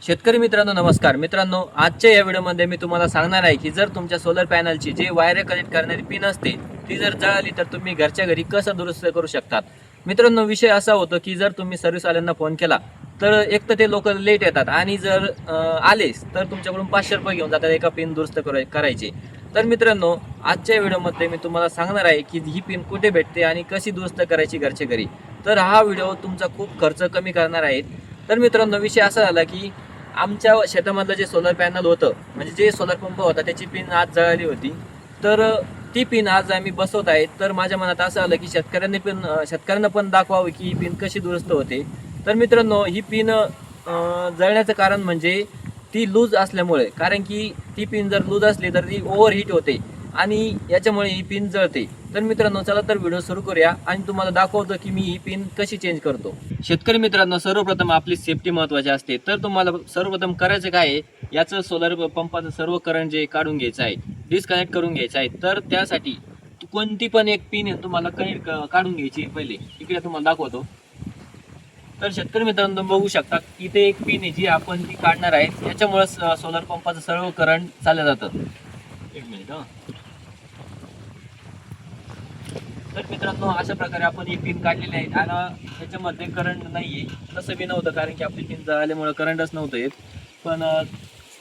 शेतकरी मित्रांनो नमस्कार मित्रांनो, आजच्या या व्हिडिओमध्ये मी तुम्हाला सांगणार आहे की जर तुमच्या सोलर पॅनलची जे वायर कनेक्ट करणारी पिन असते ती जर जळाली तर तुम्ही घरच्या घरी कसं दुरुस्त करू शकतात। मित्रांनो, विषय असा होतो की जर तुम्ही सर्व्हिसवाल्यांना फोन केला तर एक तर ते लोक लेट येतात आणि जर आलेच तर तुमच्याकडून 500 रुपये घेऊन जातात एका पिन दुरुस्त करायचे। तर मित्रांनो, आजच्या व्हिडिओमध्ये मी तुम्हाला सांगणार आहे की ही पिन कुठे भेटते आणि कशी दुरुस्त करायची घरच्या घरी। तर हा व्हिडिओ तुमचा खूप खर्च कमी करणार आहे। तर मित्रांनो, विषय असा झाला की आमच्या शेतामधलं जे सोलर पॅनल होतं म्हणजे जे सोलर पंप होता त्याची पिन आज जळाली होती। तर ती पिन आज आम्ही बसवत आहे। तर माझ्या मनात असं आलं की शेतकऱ्यांना पण दाखवावं की ही पिन कशी दुरुस्त होते। तर मित्रांनो, ही पिन जळण्याचं कारण म्हणजे ती लूज असल्यामुळे, कारण की ती पिन जर लूज असली तर ती ओव्हरहीट होते आणि याच्यामुळे ही पिन जळते। तर मित्रांनो, चला तर व्हिडिओ सुरू करूया आणि तुम्हाला दाखवतो की मी ही पिन कशी चेंज करतो। शेतकरी मित्रांनो, सर्वप्रथम आपली सेफ्टी महत्त्वाची असते। तर तुम्हाला सर्वप्रथम करायचं काय आहे, याचं सोलर पंपाचं सर्व करंट जे काढून घ्यायचं आहे, डिस्कनेक्ट करून घ्यायचं आहे। तर त्यासाठी कोणती पण एक पिन तुम्हाला कनेक्ट काढून घ्यायची पहिले, इकडे तुम्हाला दाखवतो। तर शेतकरी मित्रांनो, बघू शकता इथे एक पिन आहे जी आपण ती काढणार आहे, याच्यामुळे सोलर पंपाचं सर्व करंट चाललं जातं। एक मिनिट हा। तर मित्रांनो, अशा प्रकारे आपण ही पिन काढलेली आहे आणि त्याच्यामध्ये करंट नाहीये, तसं बी नव्हतं कारण की आपली पिन जळाल्यामुळे करंटच नव्हतं येत, पण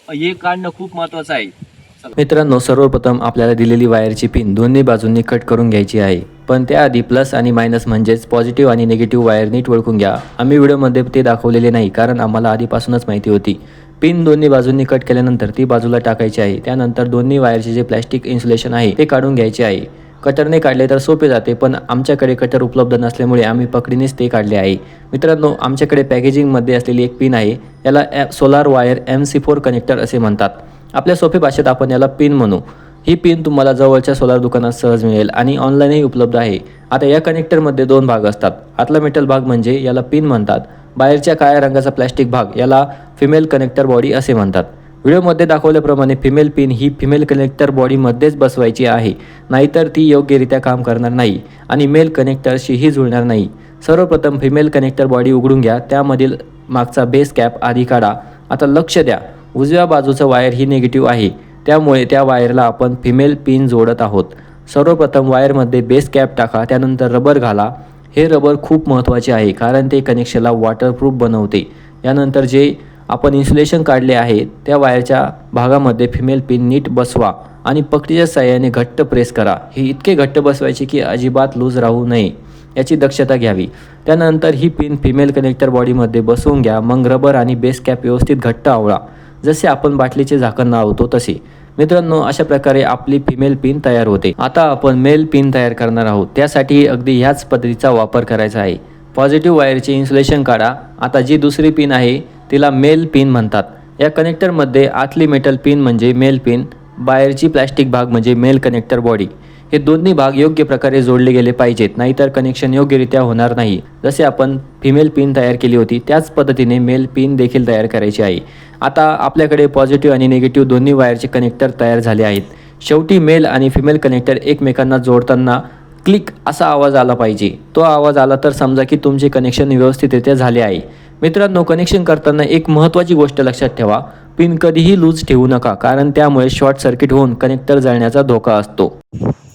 हे काढणं खूप महत्त्वाचं आहे। मित्रांनो, सर्वप्रथम आपल्याला दिलेली वायरची पिन दोन्ही बाजूंनी कट करून घ्यायची आहे। पण त्याआधी प्लस आणि मायनस म्हणजेच पॉझिटिव्ह आणि निगेटिव्ह वायर नीट ओळखून घ्या। आम्ही व्हिडिओमध्ये ते दाखवलेले नाही कारण आम्हाला आधीपासूनच माहिती होती। पिन दोन्ही बाजूंनी कट केल्यानंतर ती बाजूला टाकायची आहे। त्यानंतर दोन्ही वायरचे जे प्लॅस्टिक इन्सुलेशन आहे ते काढून घ्यायचे आहे। कटरने काढले तर सोपे जाते, पण आमच्याकडे कटर उपलब्ध नसल्यामुळे आम्ही पकडीनेच ते काढले आहे। मित्रांनो, आमच्याकडे पॅकेजिंगमध्ये असलेली एक पिन आहे, याला सोलार वायर MC4 कनेक्टर असे म्हणतात। आपल्या सोप्या भाषेत आपण याला पिन म्हणू। ही पिन तुम्हाला जवळच्या सोलार दुकानात सहज मिळेल आणि ऑनलाईनही उपलब्ध आहे। आता या कनेक्टरमध्ये दोन भाग असतात। आतला मेटल भाग म्हणजे याला पिन म्हणतात, बाहेरच्या काळ्या रंगाचा प्लॅस्टिक भाग याला फिमेल कनेक्टर बॉडी असे म्हणतात। व्हिडिओमध्ये दाखवल्याप्रमाणे फिमेल पिन ही फिमेल कनेक्टर बॉडीमध्येच बसवायची आहे, नाहीतर ती योग्यरित्या काम करणार नाही आणि मेल कनेक्टरशीही जुळणार नाही। सर्वप्रथम फिमेल कनेक्टर बॉडी उघडून घ्या, त्यामधील मागचा बेस कॅप आधी काढा। आता लक्ष द्या, उजव्या बाजूचं वायर ही निगेटिव्ह आहे, त्यामुळे त्या वायरला आपण फिमेल पिन जोडत आहोत। सर्वप्रथम वायरमध्ये बेस कॅप टाका, त्यानंतर रबर घाला। हे रबर खूप महत्त्वाचे आहे कारण ते कनेक्शनला वॉटरप्रूफ बनवते। यानंतर जे आपण इन्सुलेशन काढले आहे त्या वायरच्या भागामध्ये फिमेल पिन नीट बसवा आणि पकडीच्या साहाय्याने घट्ट प्रेस करा। हे इतके घट्ट बसवायचे की अजिबात लूज राहू नये, याची दक्षता घ्यावी। त्यानंतर ही पिन फिमेल कनेक्टर बॉडीमध्ये बसवून घ्या। मग रबर आणि बेस कॅप व्यवस्थित घट्ट आवळा, जसे आपण बाटलीचे झाकण लावतो तसे। मित्रांनो, अशा प्रकारे आपली फिमेल पिन तयार होते। आता आपण मेल पिन तयार करणार आहोत, त्यासाठी अगदी ह्याच पद्धतीचा वापर करायचा आहे। पॉझिटिव्ह वायरचे इन्सुलेशन काढा। आता जी दुसरी पिन आहे तिला मेल पिन म्हणतात। या कनेक्टरमध्ये आतली मेटल पिन म्हणजे मेल पिन, बाहेरची प्लॅस्टिक भाग म्हणजे मेल कनेक्टर बॉडी। हे दोन्ही भाग योग्य प्रकारे जोडले गेले पाहिजेत, नाहीतर कनेक्शन योग्यरित्या होणार नाही। जसे आपण फिमेल पिन तयार केली होती त्याच पद्धतीने मेल पिन देखील तयार करायची आहे। आता आपल्याकडे पॉझिटिव्ह आणि निगेटिव्ह दोन्ही वायरचे कनेक्टर तयार झाले आहेत। शेवटी मेल आणि फिमेल कनेक्टर एकमेकांना जोडताना क्लिक असा आवाज आला पाहिजे। तो आवाज आला तर समजा की तुमचे कनेक्शन व्यवस्थितरित्या झाले आहे। मित्रांनो, कनेक्शन करताना एक महत्त्वाची गोष्ट लक्षात ठेवा, पिन कधीही लूज ठेवू नका कारण त्यामुळे शॉर्ट सर्किट होऊन कनेक्टर जळण्याचा धोका असतो।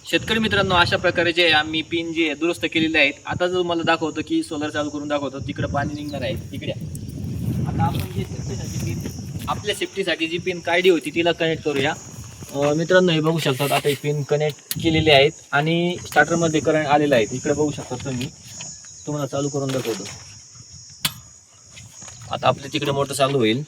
शेतकरी मित्रांनो, अशा प्रकारे जे आम्ही पिन जे दुरुस्त केलेले आहेत, आता जो मला दाखवतो की सोलर चालू करून दाखवतो, तिकडे पाणी निघणार आहे तिकडे। आता आपण जी सेफ्टीसाठी पिन, आपल्या सेफ्टीसाठी जी पिन काढली होती तिला कनेक्ट करूया। मित्रांनो, हे बघू शकतात आता ही पिन कनेक्ट केलेली आहेत आणि स्टार्टरमध्ये करंट आलेला आहे। इकडे बघू शकता तुम्ही, तुम्हाला चालू करून दाखवतो। आता आपल्या तिकडे मोटर चालू होईल।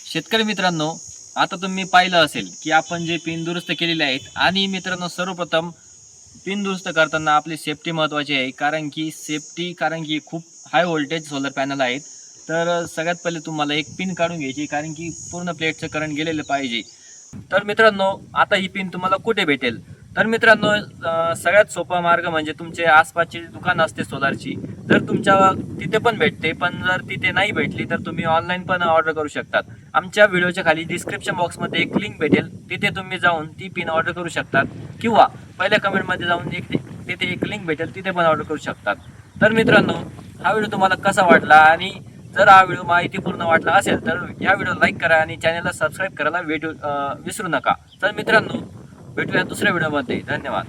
शेतकरी मित्रांनो, आता तुम्ही पाहिलं असेल की आपण जे पिन दुरुस्त केलेले आहेत आणि मित्रांनो, सर्वप्रथम पिन दुरुस्त करताना आपली सेफ्टी महत्त्वाची आहे, कारण की खूप हाय व्होल्टेज सोलर पॅनल आहेत। तर सगळ्यात पहिले तुम्हाला एक पिन काढून घ्यायची, कारण की पूर्ण प्लेटचं करंट गेलेलं पाहिजे। तर मित्रांनो, आता ही पिन तुम्हाला कुठे भेटेल? तर मित्रांनो, सगळ्यात सोपा मार्ग म्हणजे तुमचे आसपासची दुकान असते सोलारची, जर तुमच्या तिथे पण भेटते, पण जर तिथे नाही भेटली तर तुम्ही ऑनलाईन पण ऑर्डर करू शकतात. आमच्या व्हिडिओच्या खाली डिस्क्रिप्शन बॉक्समध्ये एक लिंक भेटेल, तिथे तुम्ही जाऊन ती पिन ऑर्डर करू शकतात किंवा पहिल्या कमेंटमध्ये जाऊन तिथे एक लिंक भेटेल, तिथे पण ऑर्डर करू शकतात. तर मित्रांनो, हा व्हिडिओ तुम्हाला कसा वाटला आणि जर हा व्हिडिओ माहितीपूर्ण वाटला असेल तर या व्हिडिओ लाईक करा आणि चॅनलला सबस्क्राईब करायला विसरू नका. तर मित्रांनो, भेटूया दुसऱ्या व्हिडिओमध्ये. धन्यवाद.